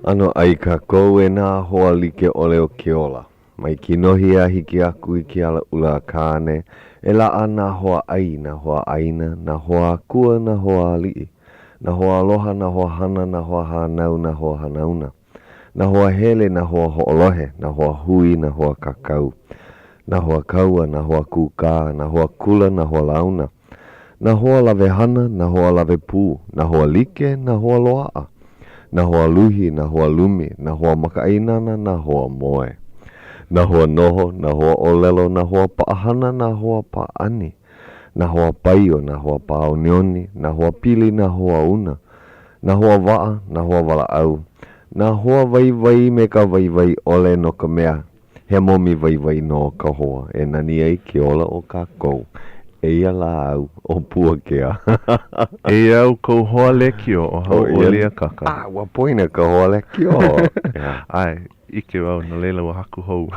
Ano ai ka kou e nā hoa like ole o ke ola. Mai ki nohi a hiki aku I ki ala ula kāne, e la a nā hoa ai, nā hoa aina, nā hoa kua, nā hoa alii, nā hoa aloha, nā hoa hana, nā hoa hanau, nā hoa hanauna, nā hoa hele, nā hoa ho'olohe, nā hoa hui, nā hoa kakau, nā hoa kaua, nā hoa kūkā, nā hoa kula, nā hoa launa, nā hoa lawe hana, nā hoa lawe pū, nā hoa like, nā hoa loa'a. Nā hoa luhi, nā hoa lumi, nā hoa makaainana, nā hoa moe. Nā hoa noho, nā hoa olelo, nā hoa paahana, nā hoa paani. Nā hoa paio, nā hoa paonioni, nā hoa pili, nā hoa una. Nā hoa waa, nā hoa walaau. Nā hoa vai me ka vai ole no ka mea. He momi vai no ka hoa. E nani ai ki ola o ka kou. Eia la au o Puakea. Eia au kou hoa lekio o Hauʻoli Akaka. Wa poina ka hoa lekio. Ai, ike wau na leila wa haku hou.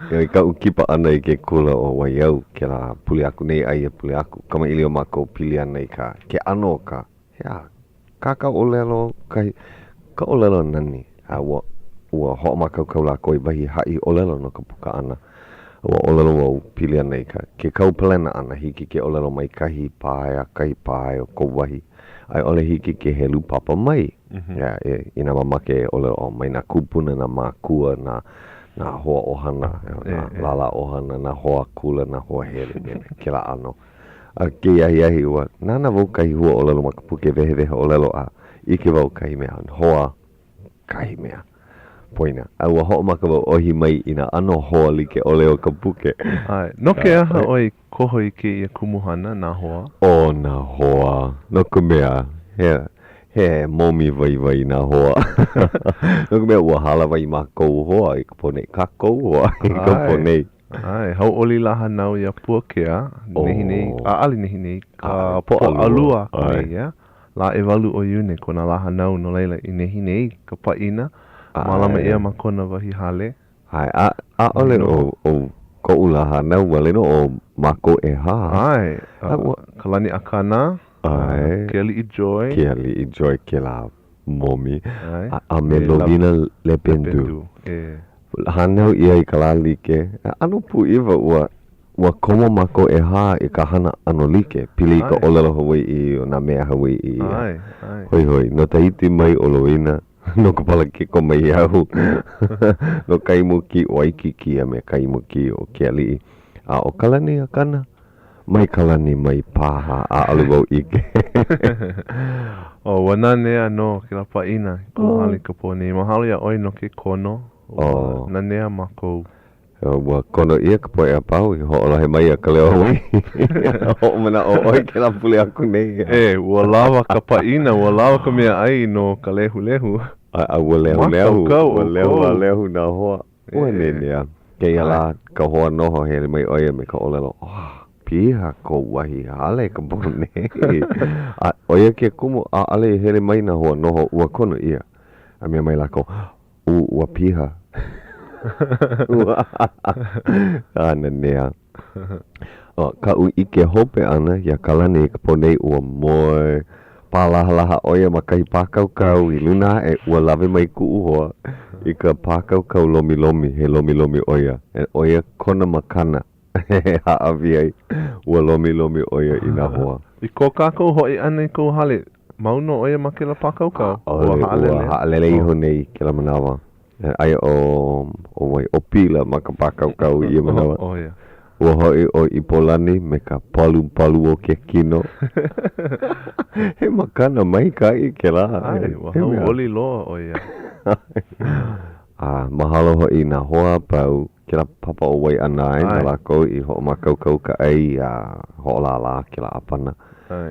I ka ukipa ana I ke kula o waiau ke la puli aku nei ai puli aku. Kama ili o mako pili ana I ka ke ano ka. Hea, kaka olelo kai, ka olelo nani. Ua hoa makau kau la koi wahi hai olelo no ka puka ana. Ua olelo wau pili ana I ka. Ke kau pelena ana hiki ke olelo mai kahi pae o kou wahi. Ai ole hiki ke helu papa mai. Ina mamake olelo o mai na kupuna na makua na hoa ohana. Na lala ohana, na hoa kula, na hoa hele. Ke la ano. Ke iahi ua. Nana wau kahi hua olelo makapuke vehe olelo a. Ike wau kahi mea. Hoa kahi mea. Poina. Ua hoa maka wau ohi mai ina ano hoa like ole o ka puke. Ai, no ke aha oi koho I ke ia kumuhana na hoa? O na hoa. No ka mea. He momi vai na hoa. No ka mea ua hala wai ma kou hoa. I ka pone kakou hoa. I ka pone. Ai, Hauʻoli laha nau ia Puakea. Nehinei, aali nehinei. Ka po'alua. Ia. La e walu o iune kona laha nau no leila I nehinei ka paina. Malama ia makona wahi hale. Ai, a ole o ko ulaha nau wale no o mako e ha. Ai, kalani akana. Ai. Ke ali I joy. Ke ali I joy ke la momi. A me lovina le pendu. Hanau ia I kala like. Ano pu iwa ua komo mako e ha I ka hana ano like. Pili I ka olelo Hawaiʻi o na mea Hawaiʻi. Ai. Hoi. No tahiti mai o loina. No ka pala ke ko mai au. No kaimuki o aikiki a me kaimuki o ke alii. A o kalani a kana. Mai kalani mai paha a aluwau ike. O wanane ano ke la paina. Ko hali ka poni. Mahalo ia oi no ke kono. O nanea mako. Ua kono ia ka poe a pau. I ho'ola he mai a Ka Leo Hawaiʻi. Ho mana o oi ke la puli aku nei. Ua lawa ka paina. Ua lawa ka mea ai no ka lehu. A ua lehu. Ua lehu na hoa. Ua nenea. Ke ia la ka hoa noho he mai oia me ka olelo. Piha ko wahi hale ka pone. Oia ke kumu a ale hele mai na hoa noho ua kono ia. A mea mai lako. Ua piha. Nenea. Ka u ike hope ana ia kalani ka pone ua moe. Palaha oia makai pākaukau I luna e ua lawe mai ku'u hoa I ka pākaukau lomi he lomi oia e oia kona makana he haawi ai ua lomi oia I nā hoa I ko kākou hoi ana I kou hale mauno oia ma ke la pākaukau ua haalele iho nei ke la manawa ai o wai o pila ma ka pākaukau I manawa oia Ua hoi o Ipolani me ka palu o ke kino. He makana mai kai ke la. Ai, wa Hauʻoli loa o ia. Mahalo hoi nā hoa pau ke la papa o wai ana ai na lako I ho makaukau ka ai hoʻola ke la apana. Ai.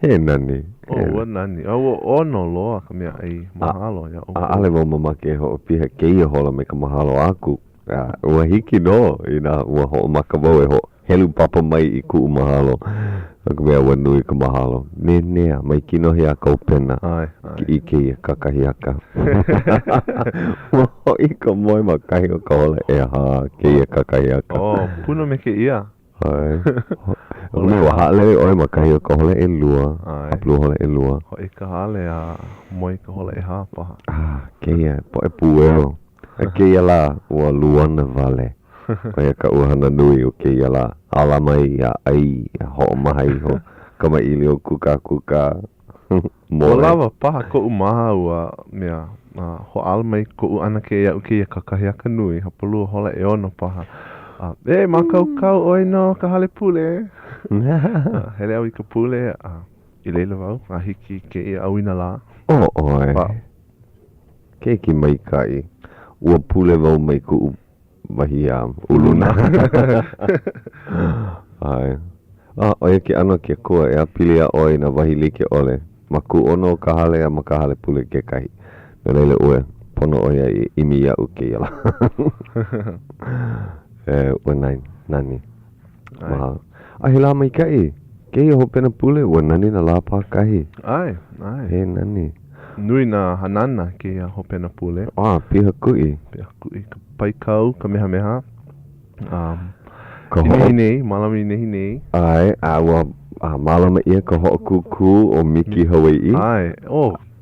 He nani. Ua nani. Ono loa ka mea ai mahalo ia. Ale wau mamake ho piha ke ia hola me ka mahalo aku. Ua hiki no ina ua ho maka wau e ho helu papa mai I ku'u mahalo Ka mea ua nui ka mahalo Nenea mai kino hea kau pena Ki ike ia kakahi aka Ua hoi ka moe makahi o ka hola e ha ke ia kakahi aka Puna me ke ia Ai. Me wa hale oi makahi o ka hole e lua. Aplu hole e lua. Ho e ka hale a moi ka hole e hapa. Keia, po e pueo. Keia la ua luana vale. Oia ka uhana nui o keia la. Ala mai a ai, a ho mai ho. Kama ili o kuka. O lava paha ko umaha ua mea. Ho ala mai ko u ana keia u keia kakahi aka nui. Hapalua hole e ono paha. Makau oi no ka hale pule. Hele au I ka pule. I leila wau. A hiki ke ia awina la. Oi. Keiki mai kai. Ua pule wau mai ku mahi uluna. Ai. Oia ke ano ke koa e apili a oi na wahi like ole. Maku ono ka hale a maka hale pule ke kahi. No leila ue. Pono oia I imi ia uke ia la. Ua nani. Maha. Ahi la mai kai. Kei ho pena pule ua nani na la pa kahi. Ai. He nani. Nui na hanana ke ia ho pena pule. Piha kui. Ka paikau, ka meha. Inehine, malama inehine. Ai, ua malama ia ka ho kuku o Miki Hawaiʻi. Ai,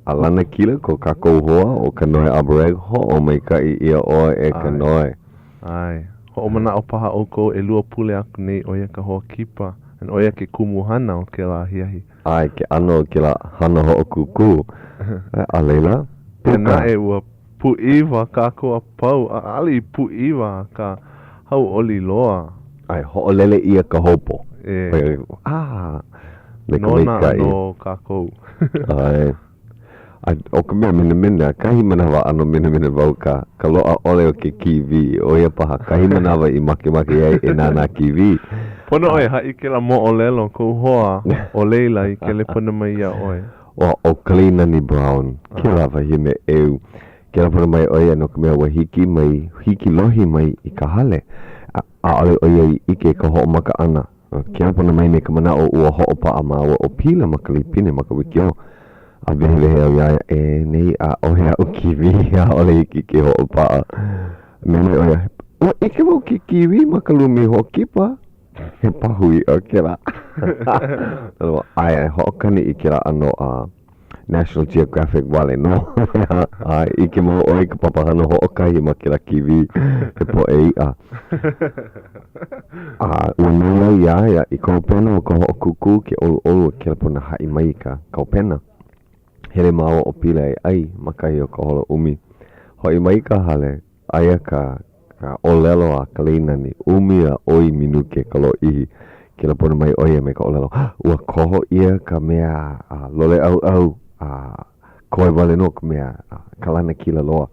Alana kila ko kako hoa o ka noe abreg ho o mai kai ia o e ka noe. Ai. Ho mana o paha oko e lua pule aku nei oia ka hoa kipa. An oia ke kumuhana o ke la hiahi. Ai, ke ano ke la hana ho o kuku. A leila? Pena e ua puiwa kako a pau. Ali puiwa ka Hauʻoli loa. Ai, ho o lele ia ka hopo. Nona no kako. Ai. O ka mea mina, kahi manawa ano mina wau ka loa ole o ke kiwi, o ia paha, kahi manawa I make ai e nana kiwi. Pono oi, hai ke la mo o lelo, kou hoa, o leila I ke le pona mai ia oi. O Kalinani Brown, ke lawa hime eu, ke la pona mai oia no ka mea wa hiki lohi mai I ka hale, a ole oia I ike ka ho maka ana, ke la pona mai ne ka mana o ua ho o pa ama o pila maka lipine maka wikio. A vehe au ia nei a ohea o kiwi a ole iki ke ho o paa. Mene oia, ike mo ki kiwi makalumi ho kipa. He pahui o ke la. Ai, ho kani I ke la ano National Geographic wale no. Ai, ike mo oi ka papahana ho o kai ma ke la kiwi. He po e ia. Unua ia I kaupena o ka ho o kuku ke olu ke la pona hai mai ka kaupena. Hele mao o pila e ai makai o ka holo umi. Hoi mai ka hale, aia ka olelo a Kalinani, umi a oi minuke ka lo ihi. Ke la pona mai oia me ka olelo. Ua koho ia ka mea lole au, koe wale no ka mea kalana kila loa.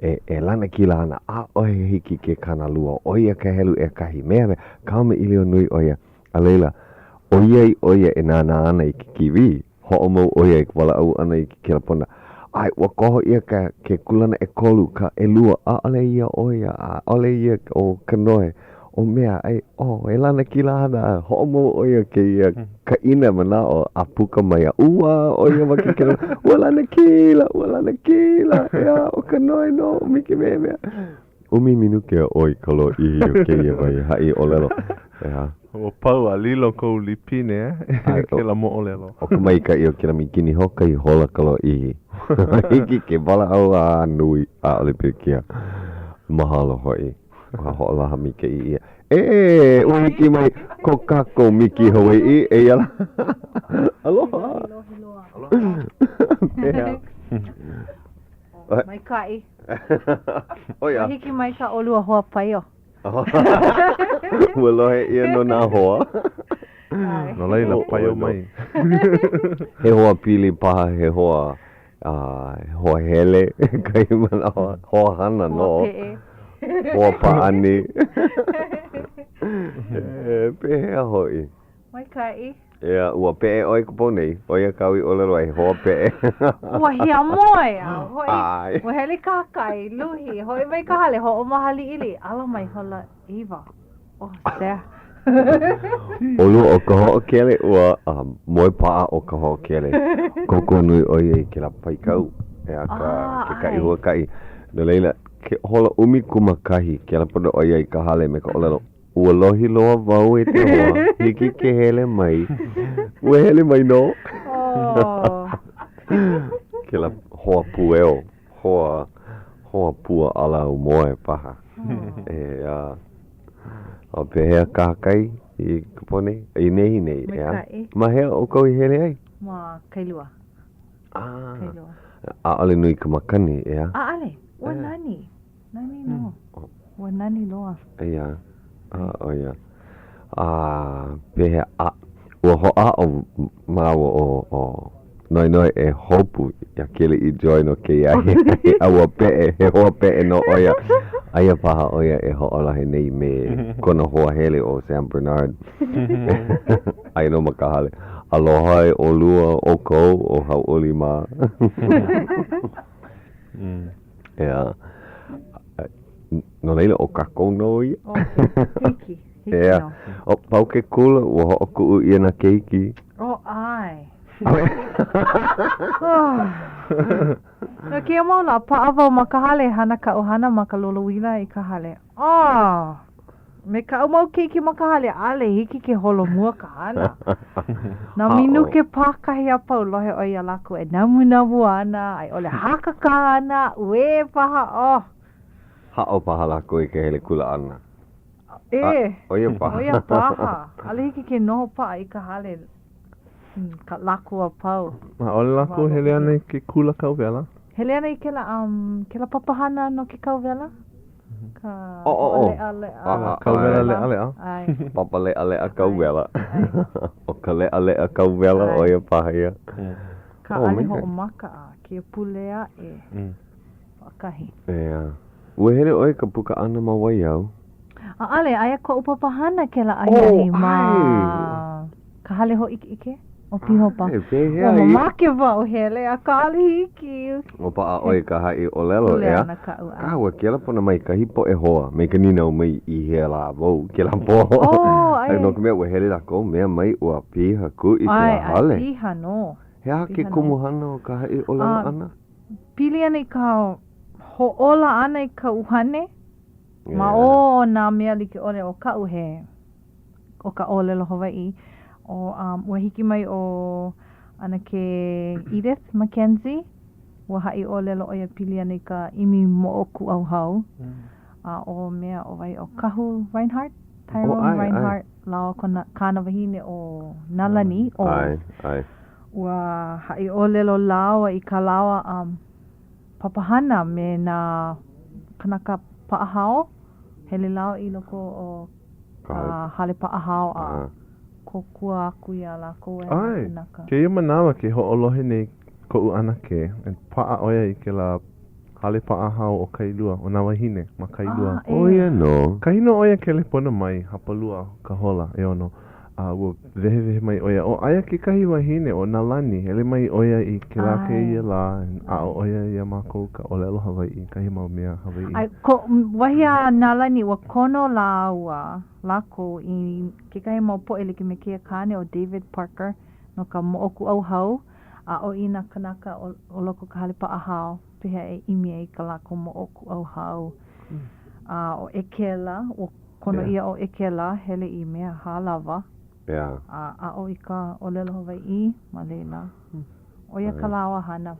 E lana kila ana, oia hiki ke kana lua, oia ka helu e kahi mea kaume ilio nui oia. A leila, oia e nana ana I ki kiwi. Ho'omau oia I wala au ana I ke la pona. Ai, ua koho ia ke kulana e kolu ka e lua. Ale ia oia, ale ia o kanoe. O mea, e lana kila hana. Ho'omau oia ke ia ka ina mana o a puka mai a ua. Oia waki ke ua lana kila. Ea, o kanoe no, miki mea. Umi minuke oi kalo ihi o ke ia vai hai o lelo. Ea. O pau a lilo kou lipine, ke la mo o lelo. O ka mai ka I o kira mikini hoka I hola kalo ihi. Hiki ke wala au a nui a olipikia. Mahalo hoi. Wa hola ha mike I ia. Uiki mai ko kako Miki Hawaiʻi e ia la. Aloha. Mai kai. Oia. Hiki mai ka olua hoa pai o. Ua lohe ia no nā hoa. No leila pai o mai. He hoa pili paha, he hoa hele. Kai mana hoa hana no. Hoa paani. Pehea hoi. Mai kai. Ea, ua pe'e oi ka nei. Oia kaui olelo ai hoa pe'e. Ua hia moe a. Ai. Ua hele kakai, luhi. Hoi mai ka hale ho o mahali ili. Ala mai hola iwa. Sea. Olu o ka ho'okele ua moe pa'a o ka ho'okele. Koko nui oia I ke la paikau. Ea ke kai hua kai. No leila, ke hola umi kumakahi. Ke la pono oia I ka hale me ka olelo. ua lohi loa wau e te hoa. Hiki ke hele mai. Ua hele mai no. Oh. Ke la hoa pueo. Hoa pua ala u moe paha. O pehea kakai I kapone. I nei. Ma hea o kau I hele ai? Ma kailua. Kailua. Ale nui ka makani, ea? Ale. Ua nani. Nani no. Ua nani loa. Ia. Ia. Pehea ua hoa o mawa o noi e hopu ia kele I join o ke iahi. Aua pe'e, he hoa pe'e no oia. Aia paha oia e ho'olahe nei me kona hoa hele o San Bernard. Ai no makahale. Aloha e o lua o kou o Hauʻoli ma. Ea. No leila o kakou no ia. Hiki. Ea. O pau ke kula ua ho'o ku'u ia na keiki. Ai. No kia mauna, pa'awa makahale hana ka ohana makalolowila I kahale. Me ka mau keiki makahale ale hiki ke holo mua ka hana. Na minu ke pakahi a pau lohe o ia laku e namu ana, ai ole hakaka ana, ue paha Ha'o paha laku I ke hele kula ana. Oia paha. Ale hiki ke noho pa'a I kahale. Ka laku a pau. Ma ole laku hele ana I ke kula kauwela? Hele ana I ke la papahana no ke kauwela? Ka kauwela lea. Papa lea kauwela. O ka lea kauwela o ia paha ia. Ka ale ho o maka a ke pulea e wakahi. Ea. Ua hele oi ka puka ana ma wai au? Ale, aia ko upapahana ke la ahiahi ma ka hale ho ike? O piho pa. O mamake wa o hele a ka ale hiki. O pa a oi ka hai o lelo ea. Ka ua ke la pona mai ka hipo e hoa. Me ka nina o mai I he la vau ke la po. Ai no ka mea ua hele la ko mea mai ua piha ku I ke la hale. Ai, piha no. Hea ke kumuhana o ka hai o lelo ana? Pili ana I ka ho'ola ana I ka uhane. Ma o nā mea like ole o ka uhe. O ka olelo Hawaiʻi. O ua hiki mai o ana ke Edith Mackenzie. Ua hai o lelo o ia pili ana I ka imi mo'oku au hau. O mea o wai o Kahu Reinhardt. Tyrone Reinhardt. Lao kona kāna wahine o Nalani. Ai. Ua hai o lelo lawa I ka lawa papahana me na kanaka paahao. Hele lao I loko o hale paahao a kokua aku ia la koe. Ai, ke ia manawa ke ho'olohe nei ko'u anake. Pa'a oia I ke la hale paahao o kailua, o na wahine ma kailua. Oia no. Kahino oia ke le pona mai, hapalua ka hola e ono. Ua vehe mai oia. O aia ke kahi wahine o Nalani, hele mai oia I ke la ke ia la. A o oia ia mako ka olelo Hawaiʻi, kahi mau mea Hawaiʻi. Ai, wahi a Nalani ua kono la ua lako I ke kahi mau po ele ke me kia kane o David Parker no ka mo'oku au hau. A o ina kanaka o loko ka hale paahao. Pehea e imi ai ka lako mo'oku au hau. O Ekela, o kono ia o Ekela, hele I mea halawa. A o I ka olelo Hawaiʻi, ma leila. O ia ka lawa hana.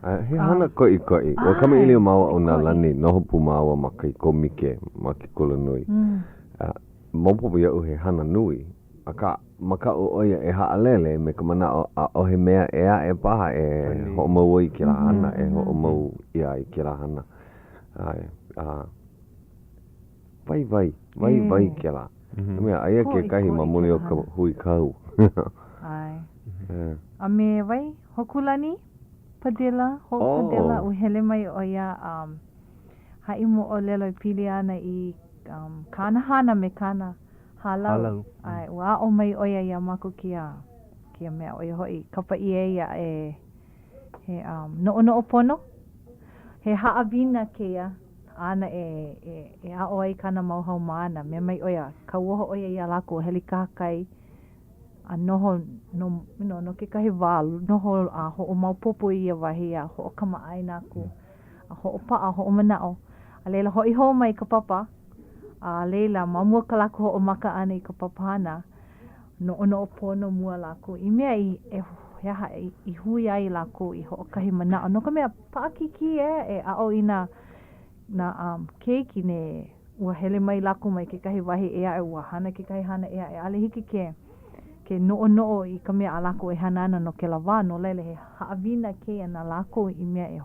He hana ko'i. Ua kama ili o maua o Nalani, noho pu maua ma kai komike, ma ke kula nui. Maupopo iau he hana nui. A ka maka o oia e haalele me ka mana o he mea ea e paha e ho mau I ke la hana, e ho mau ia I ke la hana. Vai ke la. Mea aia ke kahi mamuni o ka hui kau. Ai. A me vai, hokulani? Padela, padela, uhele mai o ia hai mo o lelo I pili ana I kana hana me kana halau. Ai, ua o mai o ia mako kia mea o ia hoi kapa ia he no pono. He haawina kia ana e a o ai kana mauhau maana. Me mai o ia, ka uoho o ia lako heli kakai a noho no ke kahi walu noho a ho o maupopo ia wahi a ho o kama aina ku a ho o paa ho o manao a leila ho I ho mai ka papa leila mamua ka lako hoʻomaka ana I ka papahana no pono mua lako I mea I hui ai lako I hoʻokahi manao no ka mea paakiki e ʻao I na keiki ne ua hele mai lako mai kekahi wahi ea ua hana kekahi hana ea ale hiki ke no I ka mea a lako e hana ana no ke lawa no leile he haawina ke ana lako I mea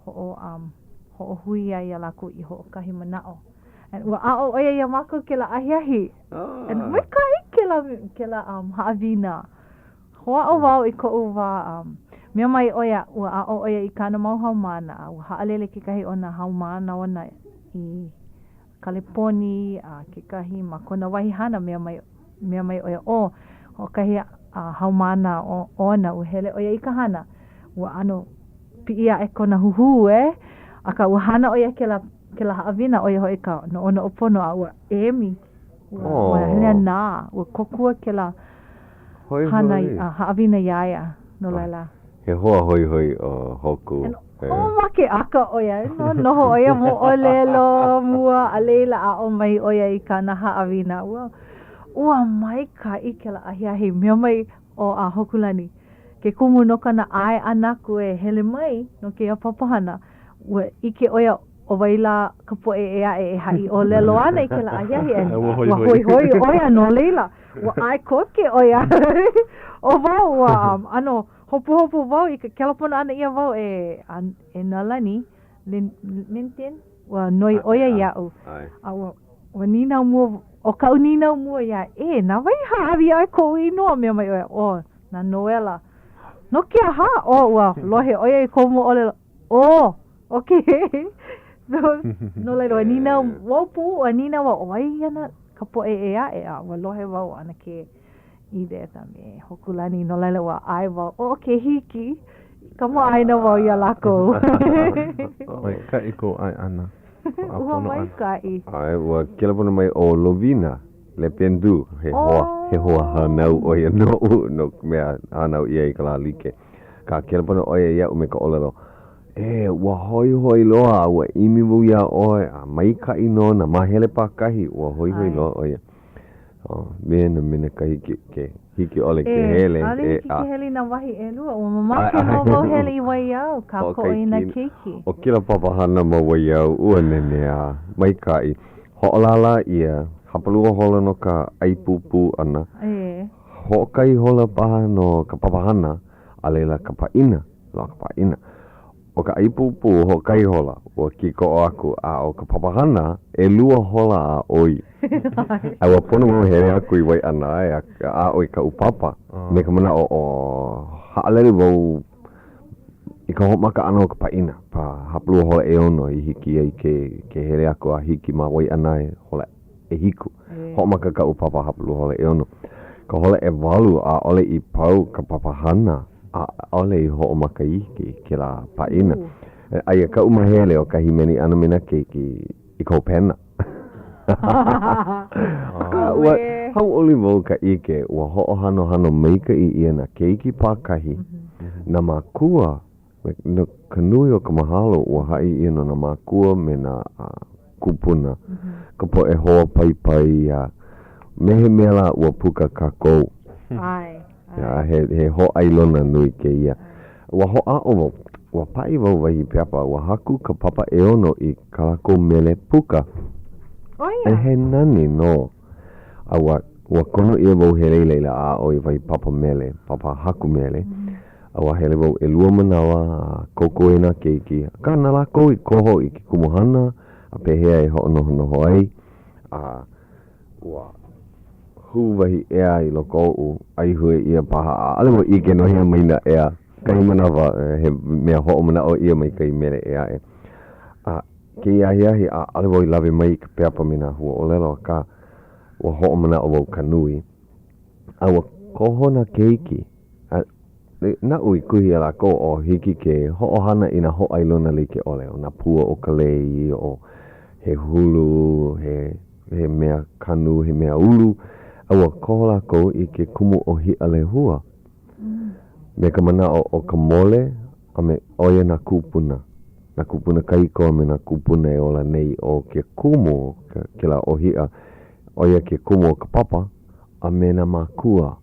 hoʻohui ai a lako I hoʻokahi manao and ua ʻao oia ia mako ke la ahiahi and mai kai ke la haawina hoʻo wau I koʻu wa mea mai oia ua ʻao oia I kana mau haumana ua haalele kekahi ona haumana ona I Kaleponi kekahi ma kona wahi hana mea mai oia o kahi haumana ona ua hele oia I ka hana ua ano piia e kona huhu aka ua hana oia ke la haawina oia hoi ka no ona opono a ua emi ua hele nā ua kokua ke la hana haawina iaia no laila he hoa hoi hoku make aka oia no noho oia mo olelo mua a leila a o mai oia I kana haawina ua mai ka I ke la ahiahi mea mai o a hokulani ke kumu no kana ai anaku e hele mai no ke a papahana ua ike oia o waila ka poe e hai o lelo ana I ke la ahiahi ua hoi oia no leila ua ai koke oia o wau ua ano hopu wau I ka kelapona ana ia wau e nalani mintin ua noi oia iau ua ninau mua o kau ninau mua ia na wai haawi ai ko inoa mea mai oia na Noela no kia ua lohe oia I komo ole okay no leilo ninau waupu ua ninau wa oia ana ka poe ua lohe wau ana ke I deta me hokulani no leilo wa ai wau okay hiki kamo aina wau ia lako mai kai ko ai ana ua mai kai ai ua kelapona mai o Lovina le pendu he hoa hanau oia no mea hanau ia I ka la like ka kelapona oia ia me ka olelo ua hoi loa ua imi mu ia oe mai kai no na mahele pakahi ua hoi loa oia mena ka hiki ole ke hele ke hele na wahi lua ua mamake no wau hele I wai au ka ko ina keiki o kila papahana ma wai au ua nenea mai kai hoʻolala ia hapalua hola no ka aipupu ana hoʻokai hola paha no ka papahana a leila ka paina o ka aipupu hoʻokai hola ua kiko o aku o ka papahana lua hola a oi ua pono mo here aku I wai ana a oi ka upapa me ka mana o haalele wau I ka hoʻomaka ana o ka paina pa hapalua hola ono I hiki ai ke here aku a hiki ma wai ana hola hiku hoʻomaka ka upapa hapalua hola ono ka hola walu a ole I pau ka papahana a ole I hoʻomaka I ke la paina ai ka umahele o kahi meni ana mena keiki I kou pena hauʻoli wau ka ike ua hoʻohano mai ka I ia na keiki pakahi na makua no ka nui o ka mahalo ua hai ia no na makua me na kupuna ka po e hoa pai mehe mela ua puka kakou he ho ailona nui ke ia ua hoʻao ua pai wau wahi peapa ua haku ka papa ono I kalako mele puka he nani no ua kono ia wau hele leila a oi vai papa haku mele ua hele wau lua manawa koko ena keiki ka na lako I koho I ki kumuhana a pehea hoʻonoho ai ua hu wahi ea I loko ai hue ia paha ale mo ike no hea maina ea kai manawa he mea hoʻo mana o ia mai kai mere ea ke iahiahi ale wau I lawe mai ka peapa mina hua olelo ka ua hoʻo mana o wau kanui ua koho na keiki na ui kuhi ala ko o hiki ke hoʻohana I na hoʻailona like ole o na pua o ka lei o he hulu he mea kanu he mea ulu ua koho lako I ke kumu o hi ale hua me ka mana o ka mole a me oia na kupuna na kupuna kaiko me na kupuna e ola nei o ke kumu ke la ohia o ia ke kumu o ka papa a me na makua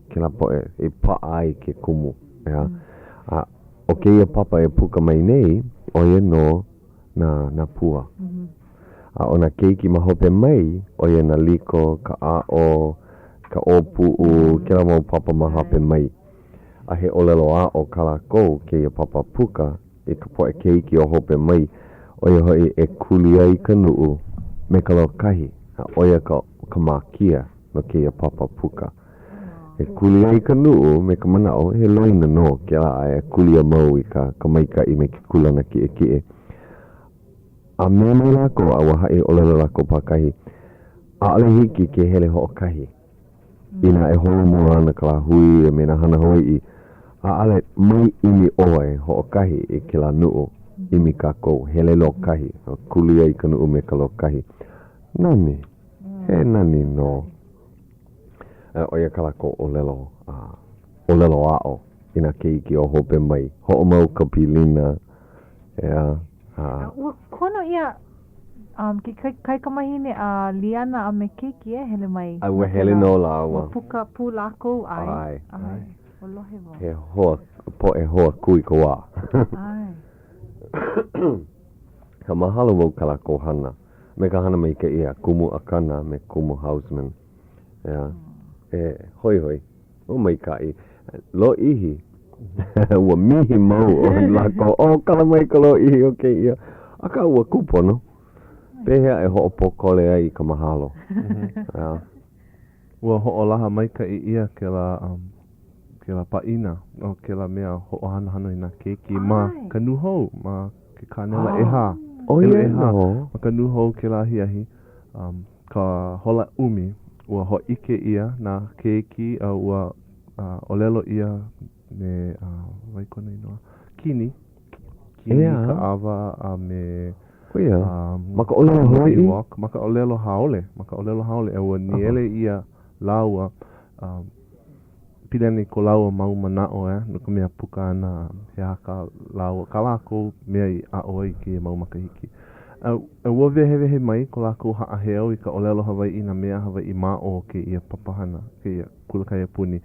ke la po e pa ai ke kumu ya o ke ia papa e puka mai nei o ia no na pua ona keiki mahope mai o ia na liko ka o ka opu ke la mau papa mahope mai a he olelo o kala ko ke ia papa puka e ka po e keiki o hope mai o ia hoi e kuli ai ka nuu me ka lo kahi o ia ka makia no ke ia papa puka e kuli ai ka nuu me ka manao he loina no ke la e kuli a mau i ka maika i me ke kulana ki e a mea mai lako a waha e olelo lako pakahi a ale hiki ke hele ho o kahi ina e holo mua ana ka la hui e me na hana Hawaiʻi a ale mai imi oe ho o kahi i ke la nuu imi kako hele lo kahi kuli ai ka nuu me ka lo kahi nani he nani no o ia kalako o lelo ao ina keiki o hope mai ho o mau ka pilina kono ia ki kai kamahine a liana a me keiki hele mai ai we hele no la wa puka pu lako ai o lohe wa he hoa po e hoa kui ko wa ai ka mahalo wau kalako hana me ka hana mai ka ia kumu akana me kumu houseman hoi o mai kai lo ihi wa mihi mau o lako o kala mai ka lo ihi o ke ia aka ua kupono pehea e ho'opo kole ai ka mahalo ua ho'olaha mai ka ia ke la paina o ke la mea ho'ohana hana ina keiki ma ka nuhou ma ke kanela eha ma ka nuhou ke la hiahi ka hola umi ua ho'ike ia na keiki ua olelo ia me waikona inoa kini ka awa me maka olelo Hawaiʻi maka olelo haole e ua niele ia laua pilani ko laua mau manao no ka mea puka ana he haka laua ka lako mea i a oi ki mau makahiki e ua vehevehe mai ko lako haaheo i ka olelo Hawaiʻi na mea Hawaiʻi ma o ke ia papahana ke ia kulakai puni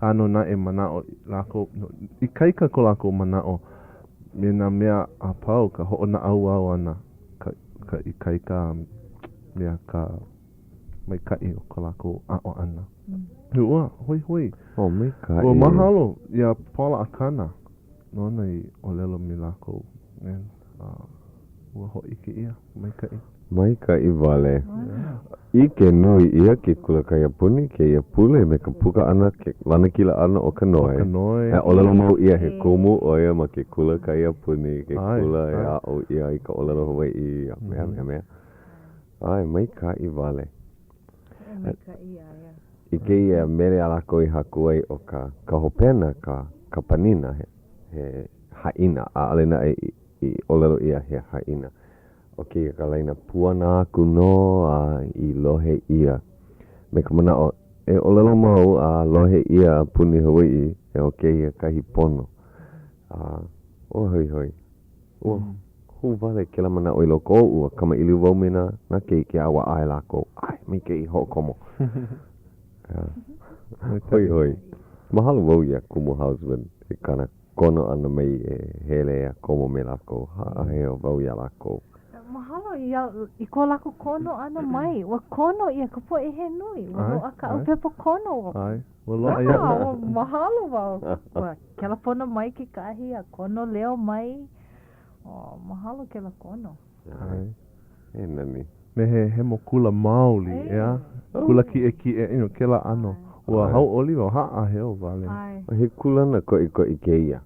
ano na e manao lako i kaika ko lako manao me na mea a pau ka ho'o na au ana ka i kaika mea ka mai kai o ka lako o ana ua hoi o mai kai ua mahalo ia Paula Akana no nei o lelo mi lako ua ho'i ke ia mai kai vale I ke nui ia ke kula kai puni ke ia pule me ka puka ana ke lana kila ana o ka noe e olelo mau ia he kumu o ia ma ke kula kai puni ke kula e a o ia I ka olelo Hawaiʻi mea ai mai kai vale I ke ia mere alako I haku ai o ka hopena ka panina he haina a alena I olelo ia he haina o ke ka laina puana aku no I lohe ia me ka mana o e olelo mau a lohe ia puni Hawaiʻi e o ke ia kahi pono o hoi hu vale ke la mana o I loko ua kama ili wau me na ke awa ai lako ai me ke I hoʻokomo hoi mahalo wau ia kumu husband e kana kono ana mai e hele a komo me lako heo wau ia lako mahalo I ko lako kono ana mai wa kono ia ka po e he nui wa aka au pepo kono wa lo ia mahalo wa ke la pono mai ki kahi a kono leo mai mahalo ke la kono e nani me he mo kula mauli kula ki e ke la ano wa hauʻoli wa haa heo vale he kula na ko I ke ia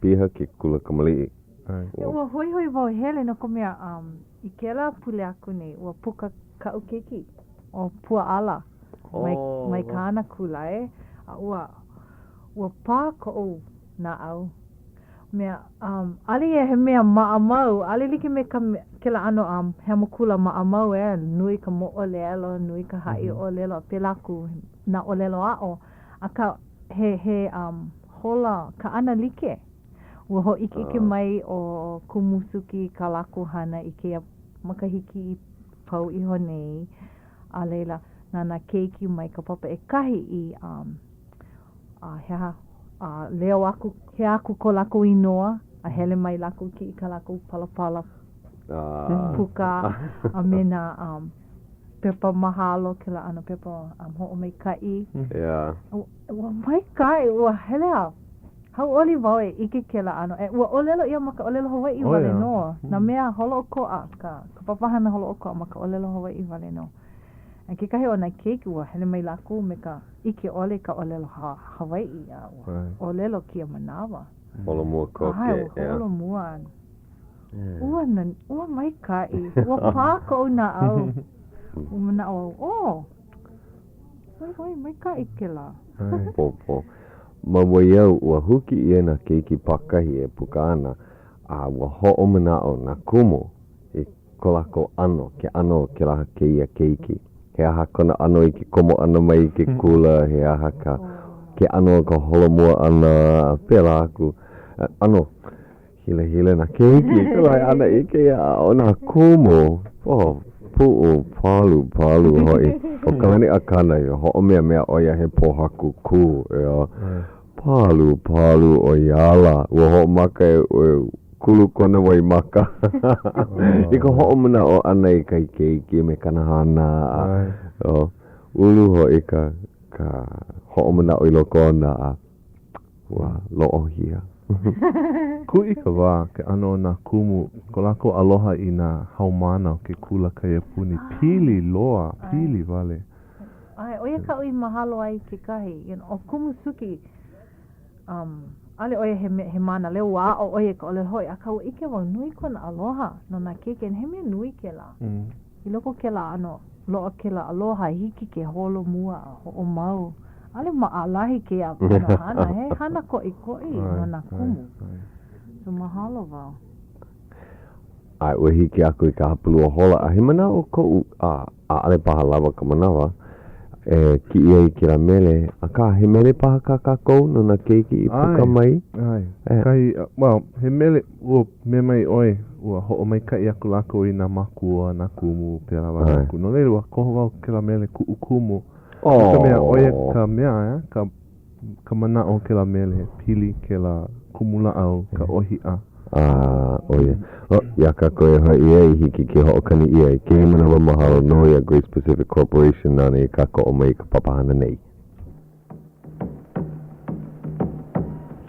piha ke kula kamaliʻi ua hoi wau hele no ka mea I ke la pule aku nei ua puka ka ukeki o pua ala mai ka ana kula a ua pā ko o na au mea ali e he mea maamau ali like me ke la ano he mo kula maamau nui ka mo o lelo nui ka hai o lelo pelaku na o lelo a o aka he hola ka ana like Ua hoʻike mai o Kumusuki ka laku hana I ke makahiki I pau iho nei. A leila, nana keiki mai ka papa e kahi I leo aku, he aku ko laku inoa, a hele mai laku ki ka laku palapala puka, a mena pepa mahalo, ke la ana pepa ho'o mai kai. Ua mai kai, ua hele a. Hauʻoli wau e ike ke la ano. Ua olelo ia maka olelo Hawaiʻi wale no. Na mea holo o koa, ka papahana holo o koa maka olelo Hawaiʻi wale no. E ke kahi o na keiki ua hele mai laku me ka ike ole ka olelo Hawaiʻi a olelo kia manawa. Holo mua koke. Holo mua. Ua mai kai. Ua pāko o na au. Ua mana au, mai kai ke la. Popo. Ma waiau ua huki I na keiki pakahi e puka ana a ua ho'o manao na kumo I ko lako ano ke laha keia keiki. He aha kona ano I ke komo ana mai ke kula, he aha ka ke ano ka holomua ana pera aku. Ano, hile na keiki, kulai ana I ke o na kumo. Pu'u, palu hoi. O ka lani akana I ho'o mea oia he pohaku ku. Palu o yala. Ua ho'o maka e kulu kona wai maka. I ka ho'o mana o ana I kai keiki me kanahana. Ulu hoi ka ho'o mana o I loko ona ua lo'o hia. Kui ka wā, ke ano na kumu, ko lako aloha I na haumana o ke kula kai puni. Pili loa, pili vale. Oia ka ui mahalo ai ke kahi. O Kumusuki, ale oia he mana leo wā o oia ka ole hoi. A ka ua ike wau nui kona aloha. No na keke, he mea nui ke la. I loko ke la ano, loa ke la aloha hiki ke holo mua o mau. Ale maalahi ke a hana, he hana koi no na kumu. So mahalo wau. Ai ua hiki aku I ka hapulu o hola. A he mana o kou a ale paha lava ka manawa. Ki ia I kira mele. A ka he mele paha ka kakou no na keiki I puka mai? Kai, well, he mele ua me mai oi. Ua ho'o mai kai aku lako I na makua, na kumu, pera wanaku. No leile ua koho wau kira mele kumu. Ka mea oia ka mea, ka mana o ke la mele, pili ke la kumula au, ka ohi a. Oia. Ia ka koe hoi I hiki ke ho'okani ia. Ke he mana wa mahalo no ia Great Pacific Corporation nana I ka ko'o mai ka papahana nei.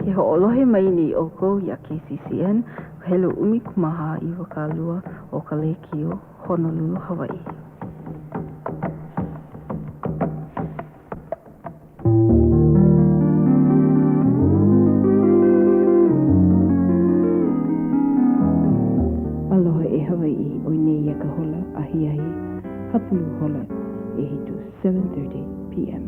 He ho'olohe mai ni o kou ia KCCN, helo umikumaha I wakalua o ka lekio Honolulu, Hawaii. Aloha e Hawaii o nei ia ka hola ahiahi hapulu hola e hitu 7:30 p.m.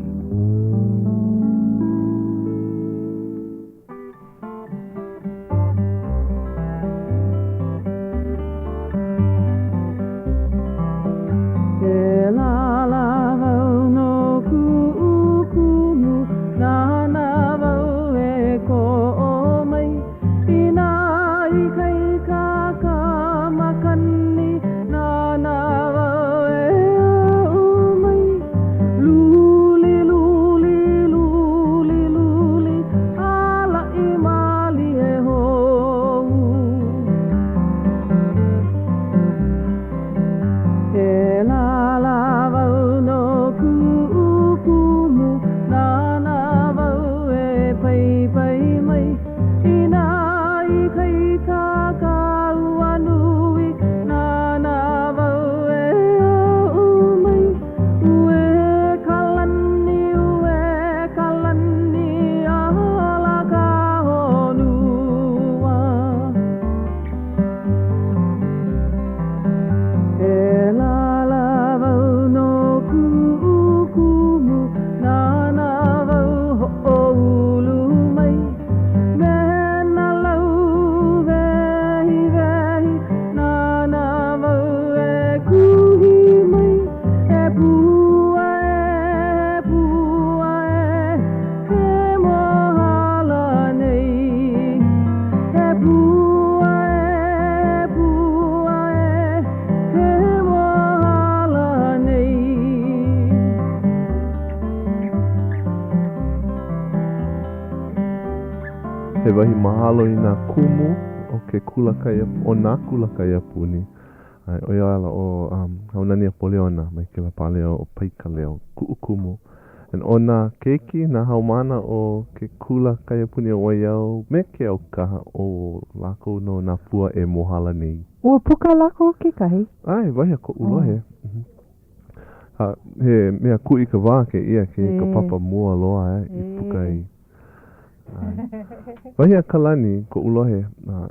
Luli, luli, luli. wahi mahalo i nā kumu o ke kulakaia, o nā kulakaia puni. Ai, o ia ala o haunani a Poleona mai ke la paleo o Ka Leo kuukumu. And o nā keiki, nā haumana o ke kulakaia puni o iau, me ke au kaha o lako no nā pua e mohala nei. Ua puka lako ke kahi? Ai, wahi a ko ulohe. He mea kui ka wā ke ia ke ka papa mua loa i puka i. Wahi a kalani ko ulohe,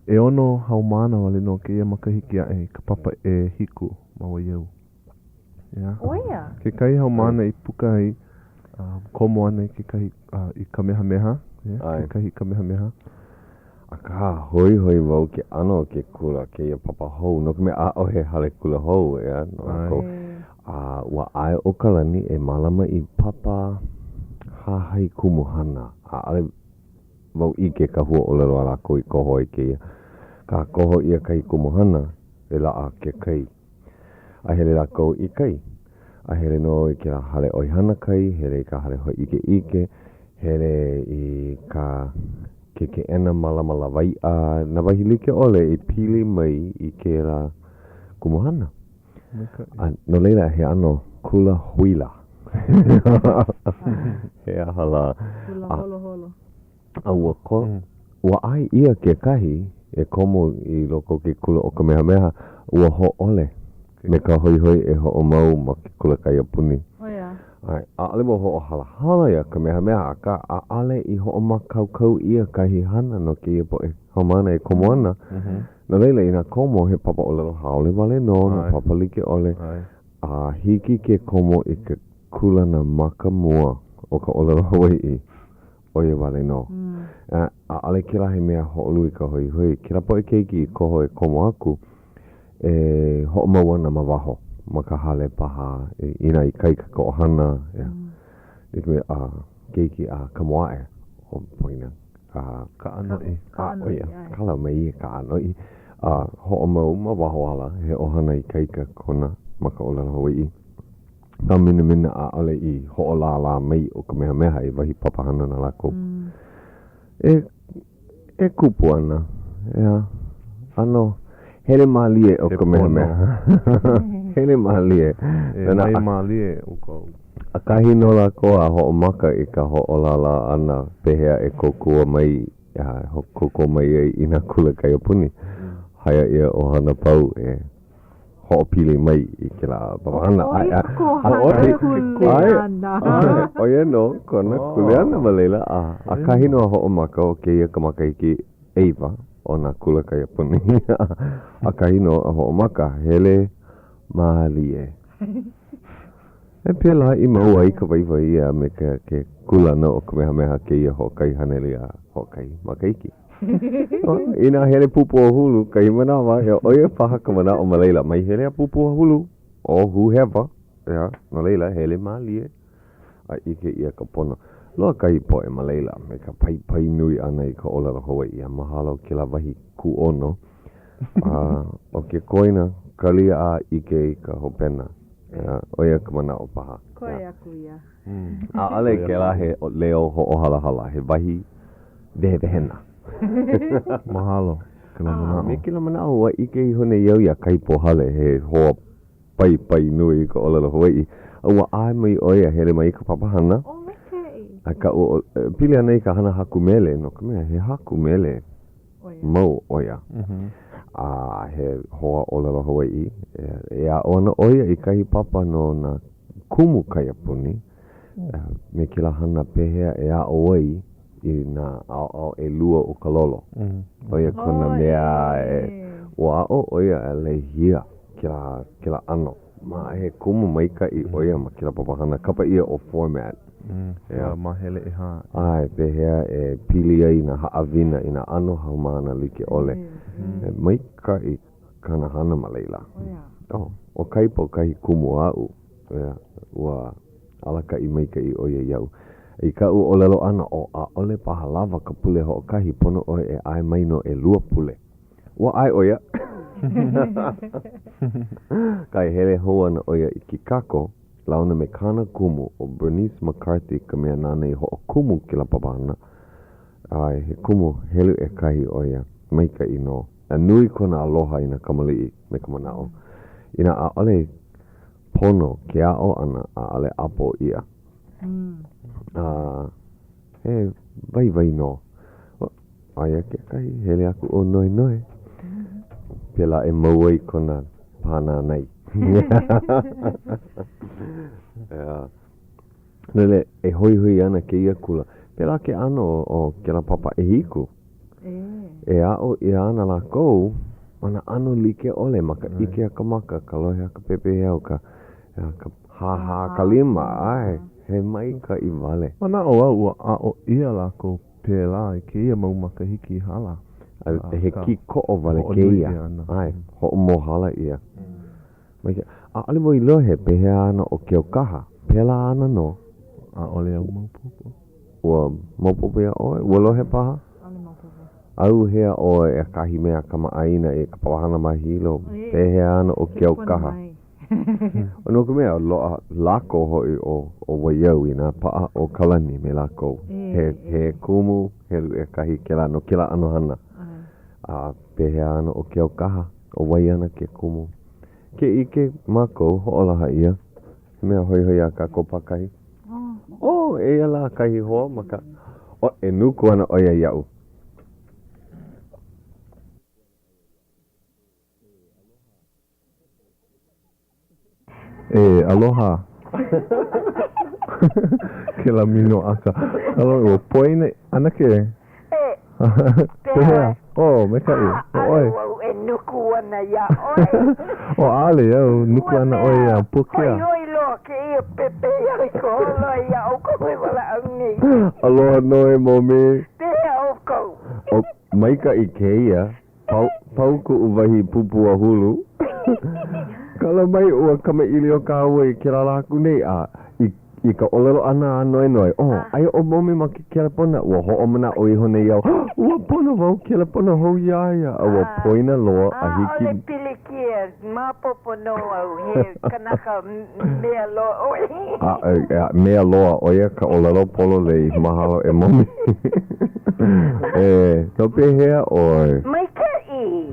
e ono haumana wale no ke ia makahiki a ka papa e hiku maua iau. Oia. Ke kai haumana i puka i komo ana i ke kahi i kamehameha. Ke kahi kamehameha. A ka hoi hoi wau ke ano ke kula ke ia papa hou. No ke me a ohe hale kula hou ea. Wa ai o kalani e malama i papa hahai kumuhana. Ale wau i ke kahua o lero ala ko i koho i ke ia. Ka koho ia kai kumuhana e la a ke kai. A hele la ko i kai. A hele no i ke la hale oihana kai. Hele ka hale hoi ike. Hele i ka ke ena malama la vai a na wahi like ole i pili mai i ke la kumuhana. No leila he ano kula huila. He ahala. Kula holo holo. Ua ko. Ua ai ia ke kahi e komo i loko ke kula o ka meha ua ho ole. Me ka hoi hoi e ho o mau ma ke kula kaia puni. Oia. Ai, a ale mo ho o hala ia ka meha aka a ale i ho o makau ia kahi hana no ke ia po e haumana e komo ana. No leila i nā komo he papa o lelo haole wale no, na papa like ole. A hiki ke komo i ke kula na maka mua o ka o lelo Hawaiʻi. Oia wale no. A ale kira he mea hoʻolu i ka hoi hoi. Kira po e keiki i koho e komo aku. E ho o mawana ma waho. Ma ka hale paha. Ina i kai ka kohana. Ike me a keiki a kamoae. O poina. Ka anoi. Oia. Kala mai ka anoi. Ho o mau ma waho ala. He ohana i kai ka kona. Ma ka ola Hawaiʻi. Ka mina a ale i ho o la mai o ka meha i wahi papahana na lako. E kupu ana. Ea. Ano. Hele malie o ka meha. Hele malie. Hele malie o ka. A kahi no la ko a ho o maka i ka ho o la ana pehea e kokua mai. Koko mai e ina kula kai puni. Haya ia o hana pau e ho o pili mai i ke la papahana. Oia no, kona kuleana malela. A kahi no a ho o maka o ke ia ka maka i ki eiva. O nā kula kai puni. A kahi no a ho o maka hele malie. E pia la i maua i ka waiwai ia me ke kula no o ka meha ke ia ho kai haneli a ho kai makaiki. Ina hele pupu o hulu kai manawa e oia paha ka mana o maleila. Mai hele a pupu o hulu o whoever. Ea, maleila hele malie. A ike ia ka pono. Loa kai po e maleila me ka pai nui ana i ka ola Hawaiʻi a mahalo ke la wahi ku ono. O ke koina kalia a ike i ka hopena. Oia ka mana o paha. Koe aku ia. A ale ke la he leo ho o hala he wahi dehena. Mahalo. Me ke la mana o wa ike i hone iau ia kai po hale he hoa pai nui i ka ola Hawaiʻi. Ua ai mai oia hele mai ka papahana. A ka pili ana i ka hana haku mele, no ka mea he haku mele mau oia. He hoa o lalo Hawaiʻi. E a ona oia i kahi papa no na kumu kai apuni. Me ke la hana pehea e a oi i na ao e lua o ka lolo. Oia kona mea e wa o oia e lehia ke la ano. Ma he kumu maika i oia ma ke la papahana kapa ia o format. Mahele e ha. Ai, pehea e pili ai na haawina i na ano haumana like ole. Maika i kanahana maleila. O kaipo kahi kumu au. Ua alaka i maika i oia iau. I ka u o lelo ana o a ole paha lava ka pule ho o kahi pono oe e ai maino e lua pule. Ua ai oia. Kai hele hoa na oia i ki kako. Launa me kana kumu o Bernice McCarthy ka mea nana i ho o kumu ki la papahana. Ai, he kumu helu e kahi o ia, maika I no. A nui kona aloha ina kamali'i me ka manao. Ina a ole pono ke a o ana a ole apo ia. He vai no. Aia ke kahi hele aku o noi. Pela e mauai kona pana nei. Nele e hoi ana ke ia kula. Pela ke ano o ke la papa e hiku. E ao I ana la kou, mana ano like ole maka ike a ka maka, ka lohe a ka pepe au ka ha ka lima, ai, he mai ka I vale. Mana o au a o ia la kou pela I ke ia mau maka hiki hala. He ki ko o vale ke ia, ai, ho o mohala ia. A ale mo I lohe pehe ana o ke o kaha, pela ana no. A ole au maupopo. Ua maupopo ia oe, ua lohe paha? Au hea o e kahi mea kama aina e ka pawahana mahilo pehe ana o ke au kaha. O no ka mea loa lako hoi o waiau I nā paa o kalani me lako. He kumu helu e kahi kela no kela anohana. A pehe ana o ke au kaha o wai ana ke kumu. Ke ike mako ho'olaha ia. Mea hoi a ka kopakahi. E ala kahi hoa maka. O e nuku ana oia iau. Aloha. Ke la mino aka. Aloha, o poine anake. Pehea. Me kai. Oi. E nuku ana ia oi. O ale au nuku ana oi a Puakea. Oi lo ke ia pepe ia ko lo ia o ko wala ani. Aloha noe momi. Pehea o ko. O maika I keia. Pau ku uwahi pupu a hulu. Kala mai ua kama ili o ka aue ke la laku nei a I ka olelo ana a noi. Ai o momi ma ke kelepona. Ua ho o mana o iho nei au. Ua pona wau kelepona hou iaia. Ua poina loa a hiki. Ole pilikia. Ma popo no au. He kanaka mea loa. Mea loa oia ka olelo polo lei. Mahalo e momi. No pehea oi. Mai ka I.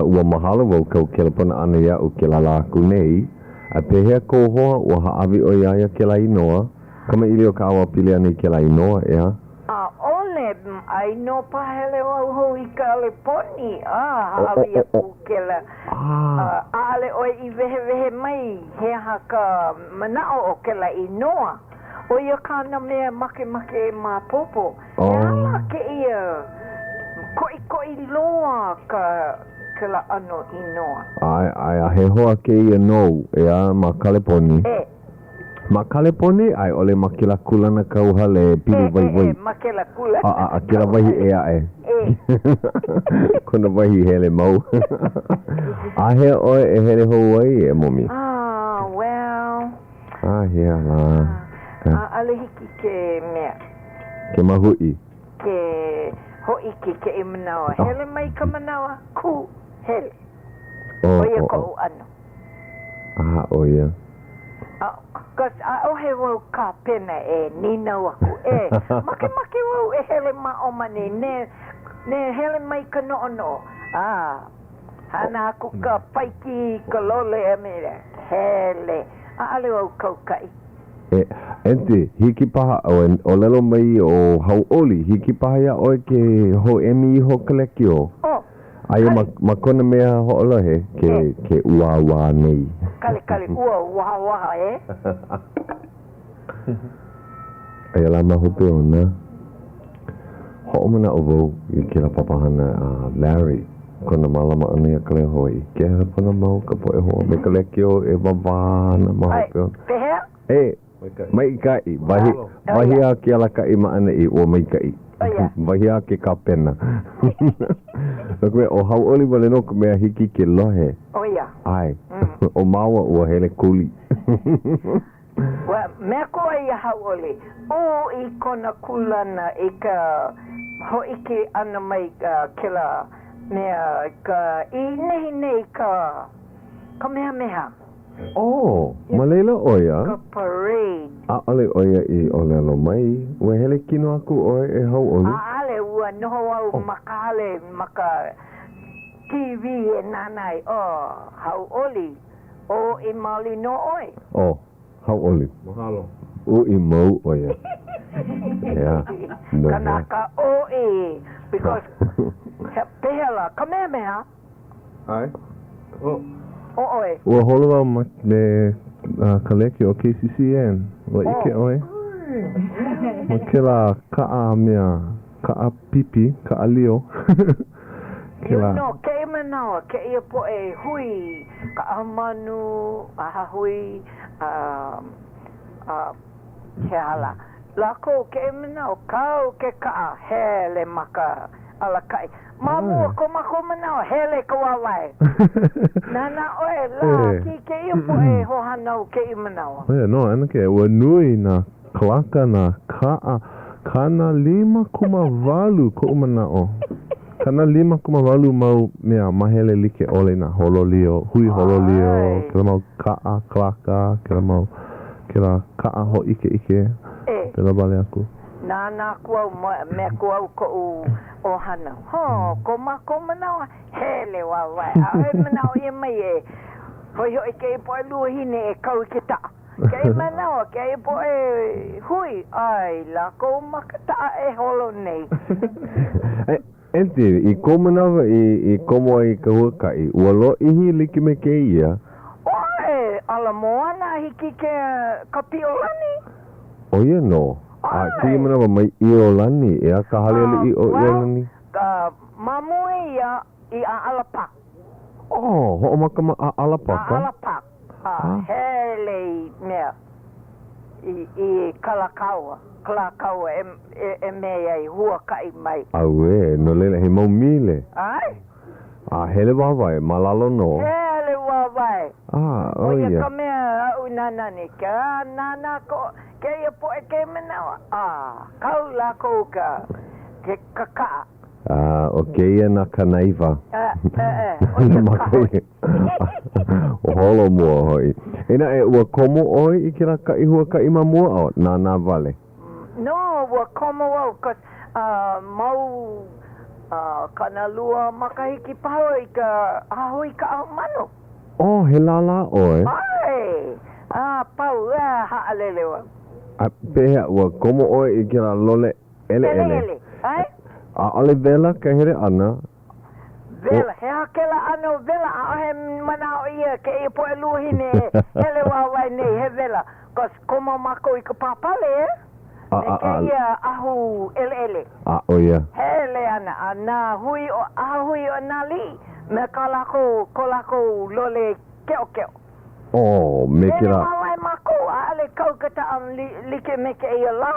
Ua mahalo wau kau kelepona ana ia o ke la laku nei. A pehea kohoa ua haawi o iaia ke la inoa. Kama ili o ka awa pili ana I ke la inoa, ea? Ole, ai no pahele wau hou I ka ale poni. Haawi aku ke la. Ale oi I vehe mai. He haka manao o ke la inoa. O ia kana mea make ma popo. He ala ke ia. Koi loa ka la ano inoa. Ai, he hoa ke ia nou, ea, ma kaleponi. Ma kaleponi, ai, ole ma kila kulana kauhale piru vai. Ma kila kulana. A kila vahi ea Kona vahi hele mau. A he oe e hele hou ai e momi. Well. Hea la. Ale hiki ke mea. Ke mahui. Ke hoi ke e manawa. Hele mai ka manawa. Ku hele. Oia ko ano. Oia. Kas o he wau ka pena e ninau aku. Make wau e hele ma o mani. Ne hele mai ka no. Hana aku ka paiki ka lole e mire. Hele. Ale wau kau kai. Ente, hiki paha o lelo mai o Hauʻoli, hiki paha ia oe ke ho emi ho kaleki o. Ai makona mea ho'olohe ke ua nei. Kali ua Ai ala mahope ona. Ho'omana o vau I ke la papahana Larry. Kona malama ana ia Ka Leo Hawaiʻi. Ke hapana mau ka poe hoa me kaleki o e wawāna mahope ona. Pehea? Mai kai, vahi a ke ala kai maana I o mai kai. Vahi a ke ka pena. Nokme o Hauʻoli wale no ka mea hiki ke lohe. Ai, o maua ua hele kuli. Mea koa I Hauʻoli. O I kona kulana I ka hoike ana mai ke la mea ka I nehi nei ka meha. Oh, malela oia. Ka parade. Ale oia I olelo mai. Ua hele kino aku oe e hauʻoli. Ale ua noho au makale maka TV e nanai hauʻoli o I maoli no oi. Oh, hauʻoli. Mahalo. I mau oia. Yeah. No, Kanaka oi. Because pehela, kamehameha. Ai. Oh. Oi. Ua holo au me Ka Leo KCCN. Ua ike oe. Ma kela kaa mea, kaa pipi, Ka Leo. You know, kei manawa, kei po e hui, ka amanu, aha hui, ke hala. Lako kei manawa, kau ke kaa, hele maka alakai. Mamu ko mako manawa, hele ka wawai. Nana oe, la, ki kei po e hohanau kei manawa. Oia, no, anake, ua nui na klaka na kaa, kana 5,8 ko umanao. Kana 5,8 mau mea mahele like ole na hololio, hui hololio, kela mau kaa, klaka, kela mau, kela kaa ho ike, pela bale aku. Nana kuau me kuau ko ohana. Ho, ko manawa, hele wawai. Ae manawa I mai e, hoi hoi kei po e lua hine e kau ki ta. Kei manawa, kei po e hui, ai, la ko makata e holo nei. Ente, I komanawa I komo ai ka huakai, ua lo ihi like me ke ia? Oe, ala moana hiki ke kapiolani. Oia no. Ki manawa mai Iolani, e aka haleali I Iolani? Mamu ia I a alapak. Oh, ho maka a alapaka? A alapak. Hele mea. I kalakaua. Kalakaua e mea I huakai mai. Aue, no leila he mau mile. Ai? Hele wawai, malalo no. Hele wawai. Oia. Oia ka mea au nanani. Ka nana ko, kei po e kei manawa. Kau lako ka. Ke kaka. O keia na kanaiva. Oia ka. O holo mua hoi. Ina e ua komo oi I kira ka I huakai mamua o? Nana vale. No, ua komo au, cause mau kana lua makahiki paho I ka ahui ka manu. Oh, he lala oe. Ai, pau, haalelewa. Pehea, ua komo oe I kira lole ele. Ai? Ale vela ka here ana. Vela, he hakela ano vela, he manao ia, ke I po e luhine, hele wawai nei, he vela. Cause komo mako I ka papale, ke ia ahu ele. Oia. Hele ana hui o nali, me kolako lole keo. Oh, me kira. Hele wawai mako, ale kau kata am like me ke ia la.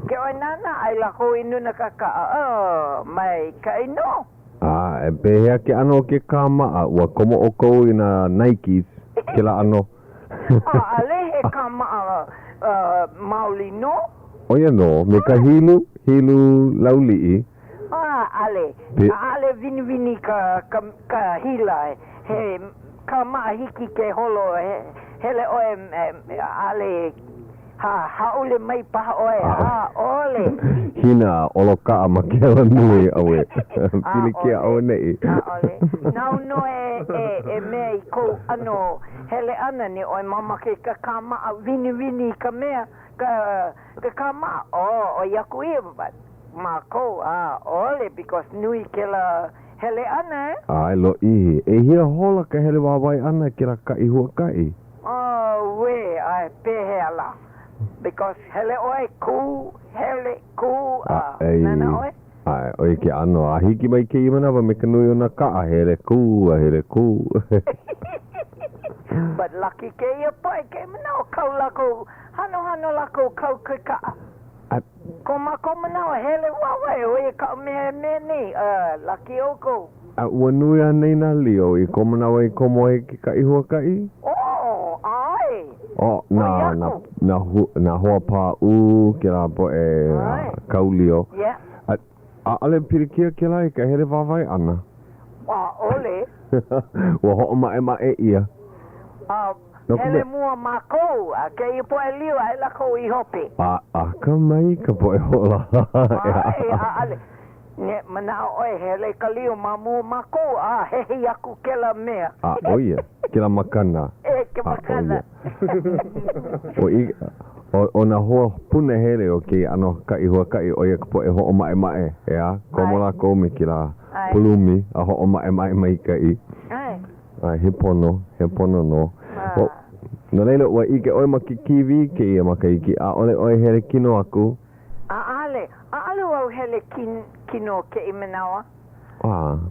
Ke o nana, ai lako inuna kaka, mai ka ino. E pehea ke ano ke kamaa, ua komo o kou I na Nikes, ke la ano. Ale he kamaa mauli no. Oia no, me ka hilu laulii. Ale vini ka hila, he kamaa hiki ke holo, hele oe ale haole mai paha oe, ole. Hina oloka makela nui awe. Pilikia au nei. Ole. Nau no e mea I ko ano hele ana ni oe mama ke ka kama vini ka mea ka kama o yaku ia bat. Ma ko ole because nui ke la hele ana Ai lo I. E hia hola ka hele wawai ana kira ka I huakai. We ai pehela. Because hele oe ku, nana oe? Oe ke ano, hiki mai ke imanawa me ka nui o na kaa, hele ku. But lucky ke ia pai ke manao, kau lako, hano lako kau ke kaa. Ko manao, hele wawai, oe ka mea ni, lucky oko. Ua nui a nei na lio, I ko manawa I komo e ke ka I huakai? Ai. Na hoa pā u ke la po e kaulio. Yeah. Ale pirikia ke lai ka here wawai ana. Ole. Ua ho ma ia. hele mua mākou, a ke i poe liu ai lako I hope. Aka mai ka poe hola. Ale. Ne mana oi hele Ka Leo mamu mākou, hehi aku kela mea. Oia, kila makana. Ke makana. O na hoa pune hele o ke ano kai hoa kai oia ka poe ho o mae mae, ea? Komola ko me kila pulumi, a ho o mae mae mai kai. He pono no. No leila ua ike oi makikiwi ke ia makaiki, a ole oi hele kino aku. Ale wau hele kino ke I menawa.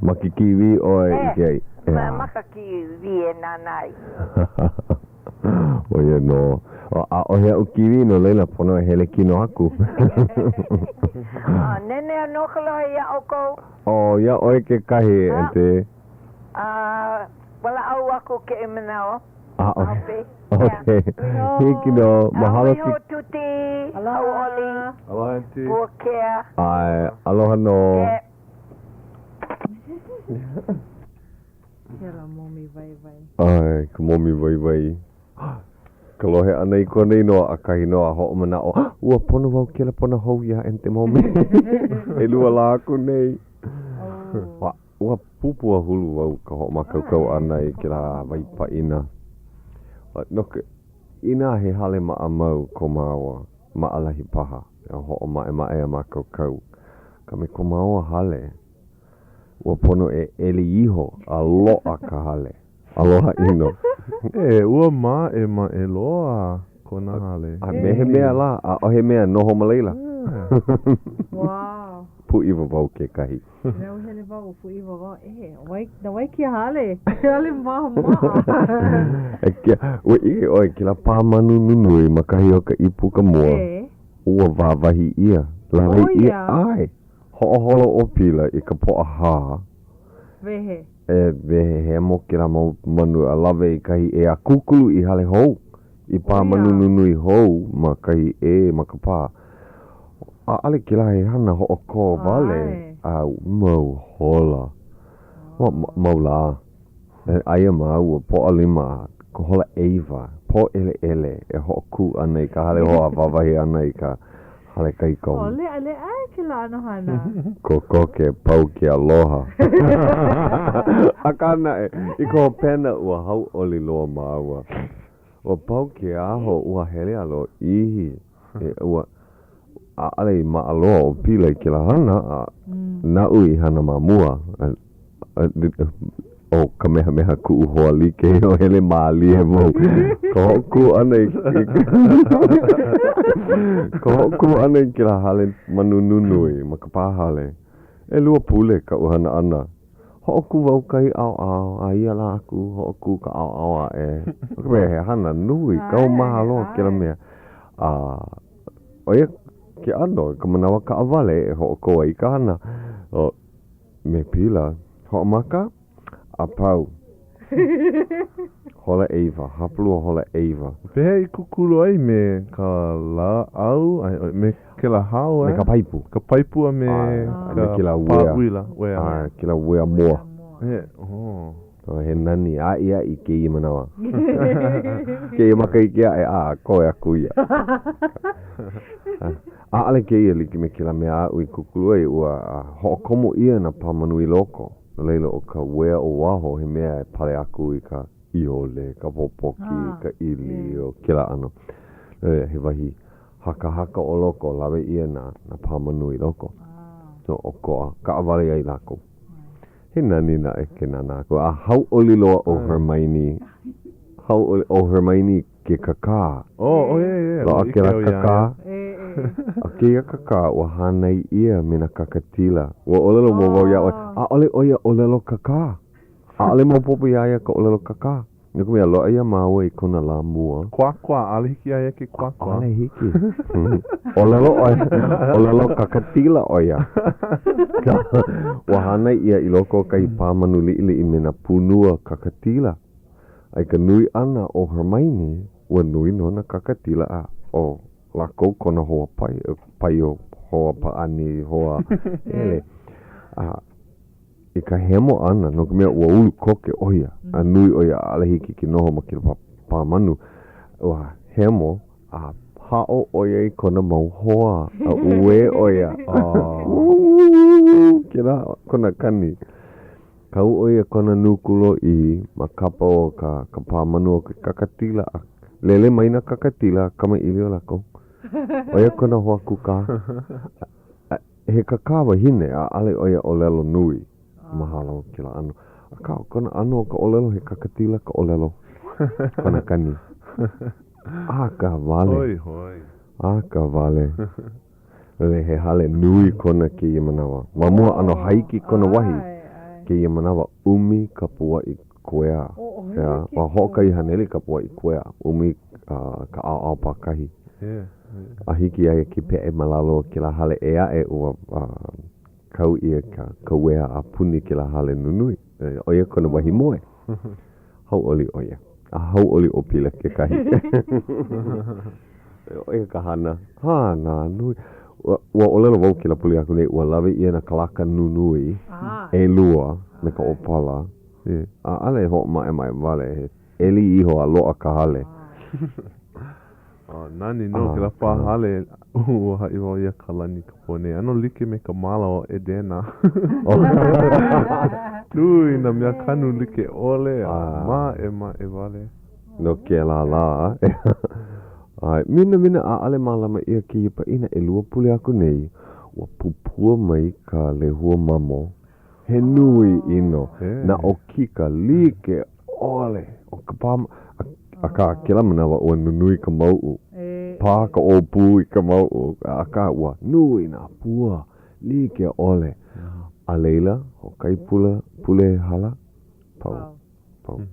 Makikiwi oi ike. Makakiwi e nanai. Oia no. O hea o kiwi no leila pono hele kino aku. Nene anō kaloha ia oko? Ia oi ke kahi ente. Wala au aku ke menawa. Okay. Hiki no. Mahalo ki. Tuti. Hauʻoli. Aloha auntie. Puakea. Aloha no. Kera momi vai. Ka momi vai. Ka lohe ana I konei noa a kahi noa ho o mana o. Ua pono wau kela pona hou ia ente momi. E lua la aku nei. Ua pupua hulu wau ka ho makaukau ana I kela vai paina. Noke, ina he hale maa mau ko maua, maa lahi paha, ho o mae a makaukau. Ka me ko maua hale, ua pono e eli iho, aloha ka hale. Aloha ino. Ua ma e loa kona hale. Mehe mea la, ohe mea noho maleila. Wow. Pu iwa wau ke kahi. Nau hele wau, pu iwa wau. Na wai kia hale. Hale maha. Ua ike oi, kila pāmanu nunui makahi o ka ipu ka mua. Ua wawahi ia. Lalai ia ai. Ho'oholo o pila I ka po'a haa. Vehe. Vehe he mo kila manu a lawe I kahi a kukulu I hale hou. I pāmanu nunui hou makahi makapā. Ale kila he hana ho o ko vale a mau hola. Mau la. Aia mau po alima ko hola eiva. Po ele e ho ku ana I ka hale ho a wawahi ana I ka hale kai kau. Ole ai kila ano hana. Ko ke pau ke aloha. Akana I ko pena ua hauʻoli loa maua. Ua pau ke aho ua hele alo ihi. Ua ale maaloa o pila I kila hana na ui hana mamua o kamehameha ku hoa like o hele maali he mo ko hoku ana I kila hale manununui makapahale e lua pule ka uhana ana hoku wau kai au a ia la aku hoku ka au a he hana nui kau mahalo kila mea oia ke ano, ka manawa ka awale e ho koa I ka hana. Me pila, ho maka, a pau. Hola eiva, hapulua hola eiva. Pehe I kukulu ai me ka la au, me ke la hau Me ka paipu. Ka paipu a me ka kila wea. Kila wea moa. He nani a ia I ke I manawa. Ke I maka I kia koe aku ia. Ale ke ia liki me kila mea au I kukulu ai ua hoʻokomo ia na pāmanu I loko. Leila o ka wea o waho he mea pale aku I ka iole, ka popoki, ka ili o kila ano. He wahi haka o loko lawe ia na pāmanu I loko. So o koa, ka awale ai lako. He nani na e ke nana ko a hauʻoli loa o Hermione. Hauʻoli o Hermione ke kaka. Yeah. Loa ke la kaka. A ke ia kaka ua hanai ia me na kakatila. Ua olelo mo wau ia oi. A ole oia olelo kaka. A ole mo popo ia ka olelo kaka. Nuku mea loa ia maua I kona la mua. Kwa, ale hiki ia ke kwa. Ale hiki. Olelo kakatila oia. Ua hanai ia I loko kai pāmanu liʻili I me na punua kakatila. Ai ka nui ana o Hermione, ua nui no na kakatila o lako kona hoa pai o hoa paani hoa ele. I ka hemo ana, no ka mea ua ulu koke oia, a nui oia ale hiki ki noho ma kila pāmanu. Ua, hemo, a hao oia I kona mau hoa, a ue oia. Kira, kona kani. Kau oia kona nukulo I makapa o ka pāmanu o ka kakatila. Lele maina kakatila, kama ili o lako. Oia kona hoa kuka. He kakawa hine a ale oia olelo nui. Mahalo kila ano. Akao, kona ano ka olelo he kakatila ka olelo. Kona kani. Aka vale. Aka vale. Le he hale nui kona ki I manawa. Mamua ano haiki kona wahi. Ki I manawa umi kapua I koea. Wa hoka I haneli kapua I koea. Umi ka ao pakahi. A hiki ai ki pe'e malalo ki la hale ea e ua kau ia ka wea a puni ki la hale nunui. Oia kona wahi moe. Hauʻoli oia. A hauʻoli o pila ke kahi. Oia ka hana. Hana nui. Ua olelo wau ki la puli aku nei. Ua lawe ia na kalaka nunui. E lua. Me ka opala. A ale ho mai vale. Eli iho a loa ka hale. Nani no ke la pahale ua hai wau ia kalani ka pone. Ano like me ka mala o Edena. Nui na mea kanu like ole ma e vale. No ke la. Mina a ale malama ia ki ipa ina e lua pule aku nei. Ua pupua mai ka lehua mamo. He nui ino. Na o kika like ole. O ka pama. Aka kila manawa ua nunui ka mauʻu. Pā ka o pū I ka mauʻu. Aka ua nui na pua. Like ole. A leila, o kai pule hala.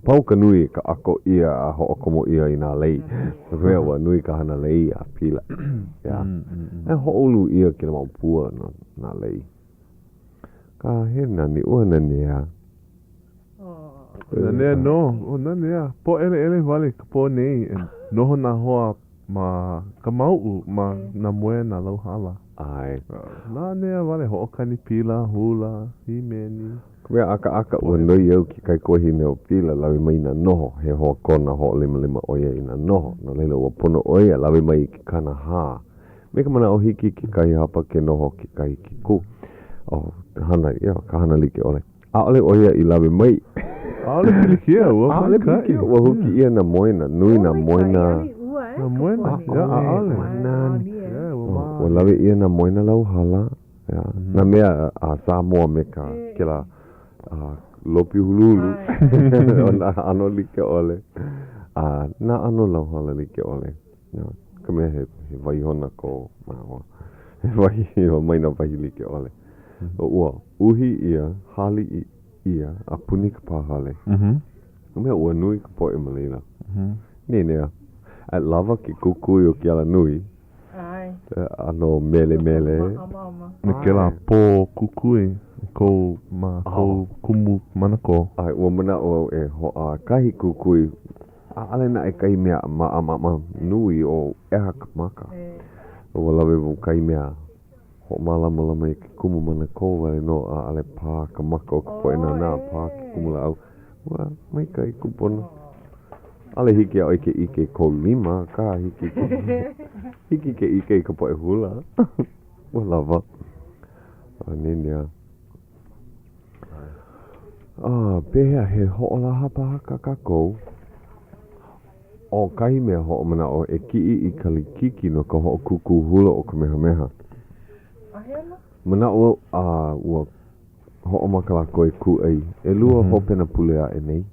Pau ka nui ka ako ia a hoʻokomo ia I nā lei. Wea ua nui ka hana lei a pila. E hoʻolu ia kila mau pua nā lei. Ka he nani ua nani a. Nanea no, nanea. Po ele vale ka po nei. Noho na hoa ma ka mauʻu ma na moe na lauhala. Ai. Nanea vale hoʻokani pila, hula, himeni. Wea aka ua noi au ki kai kohi neo pila lawe mai na noho. He hoa kona ho lima oia I na noho. Na leila ua pono oia lawe mai ki Kanahele. Meka mana o hiki ki kai hapa ke noho ki kai ki ku. O hana, ka hana like ole. A ole oia I lawe mai. Ale pilikia ua ale pilikia ua huki ia na moena nui na moena na moena ale nani ua lawe ia na moena lau hala na mea a Samoa me ka kila lopi hululu na ano like ole na ano lau hala like ole ka mea he waihona ko he wahi maina wahi like ole ua uhi ia hali ia a puni ka pahale. Mea ua nui ka poe malina. Nea. At lava ki kukui o ki ala nui. Ano mele. Me ke la po kukui. Ko kumu manako. Ai, ua mana o e ho a kahi kukui. A ale na e kai mea ma nui o eha ka maka. Ua lawe o kai mea. Ho malama I ke kumu mana ko wale no a ale pā ka maka o ka poena nā pā ke kumu la au. Ua, mai kai kupona. Ale hiki a oike ike ko lima ka hiki ke ike ka poe hula. Ua lava. Nenia. Pehea he hoʻolaha paha ka kakou. O kahi mea hoʻomana o e ki'i I kalikiki no ka hoʻokuku hula o ka mehameha. Mana ua hoʻomaka lako e kuʻai. E lua hopena pulea e nei.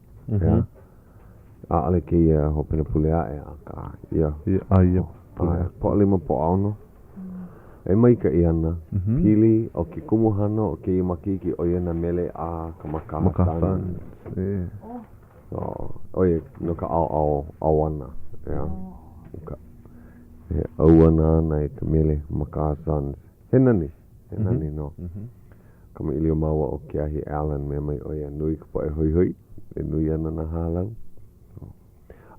A ale ke ia hopena pulea e aka. Ia. Po lima po aono. E mai ka I ana. Pili o ke kumuhano o ke I makiki o ia na mele a ka makasan. Oie no ka ao awana. E auana ana e ka mele makasan. He nani no. Kama ilio maua o ke ahi Alan me mai oia nui ka poe hui. E nui ana na halang.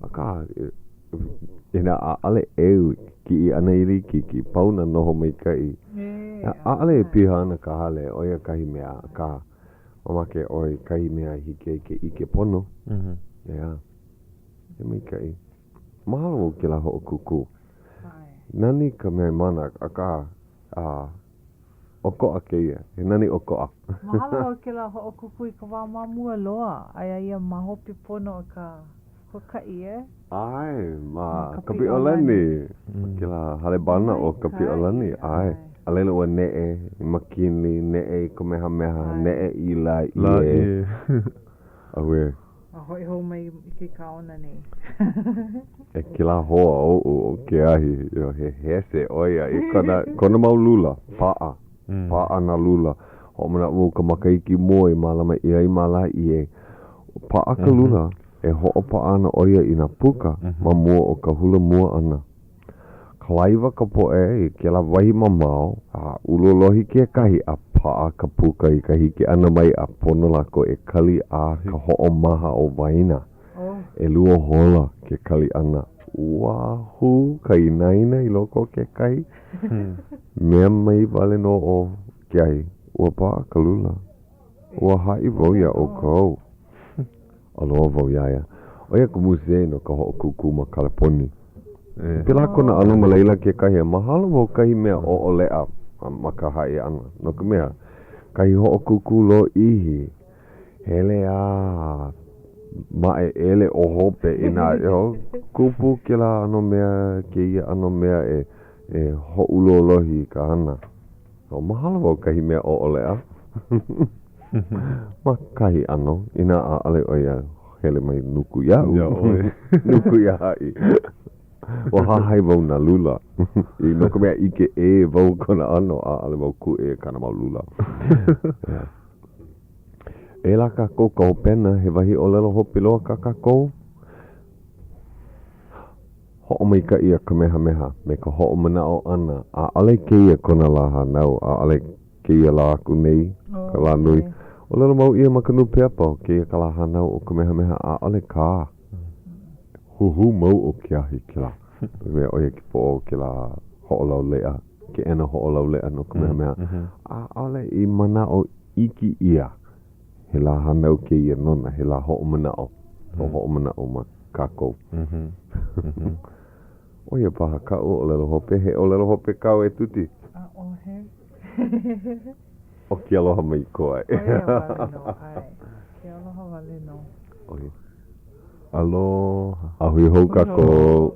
Aka, ina a ale eu ki I ana iri ki pauna noho mai kai. A ale e piha ana ka hale oia kahi mea ka. Omake oi kahi mea hike ke ike pono. E mai kai. Mahalo o ke la ho o kuku. Nani ka mea mana a ka oko a keia. E nani oko a. Mahalo o ke la ho o kuku I ka wā mamua loa. Aia ia mahopi pono o ka hokai e. Ai, ma kapi olani. Ke la hale bana o kapi olani. Ai. Alele ua ne'e, makini, ne'e kamehameha, ne'e I la ie. Awe. A hoi hou mai I ke kaona nei. E ke la hoa o ke ahi. He hese oia. I kona mau lula. Paa. Paa na lula. Ho mana ua ka makaiki mua I malama I ai mala I e. Paa ka lula. E ho'o paa ana oia I na puka. Ma mua o ka hula mua ana. Ka laiwa ka poe I ke la wahi mamao. A ulolohi ke kahi a paa ka puka I ka hiki ana mai a pono lako e kali a ka ho'o maha o waina. E lua hola ke kali ana. Wahu ka inaina I loko ke kai. Mea mai wale no o ke ai. Ua paa ka lula. Ua hai voia o kou. Aloha voia ia. Oia ka musei no ka ho'o kuku ma Kaleponi. Pila kona ano malaila ke kahi. Mahalo mo kahi mea o lea ma ka hai ana. No ka mea. Kahi ho'o kuku lo ihi. Hele a mae ele o hope ina kupu ke la ano mea ke ia ano mea e ho'ulolohi ka ana. O mahalo mo kahi mea o lea. Ma kahi ano ina a ale oia hele mai nuku iau. Nuku iai. O hahai vau na lula. I no ka mea ike e vau kona ano a ale vau ku e kana mau lula. E la kako ka hopena he wahi o lelo hopi loa ka kako. Ho'o mai ka ia kamehameha me ka ho'o manao ana. A ale ke ia kona laha nau. A ale ke ia la aku nei. Ka la nui. O lelo mau ia makanu peapa ke ia ka laha nau o kamehameha a ale ka. Huhu mau o ke ahi ke la. Mea oia ki po o ke la ho'olau lea. Ke ena ho'olau lea no kamehameha. A ale I mana o iki ia. He la hanau ke ia nona. He la ho'o manao. O ho'o manao ma kako. Oia paha ka o lelo hope. He o lelo hope kau e tuti. O he. O ki aloha mai koa. Oia wale no ai. Ki aloha wale no. Oia. Aloha. Ahui hou kako.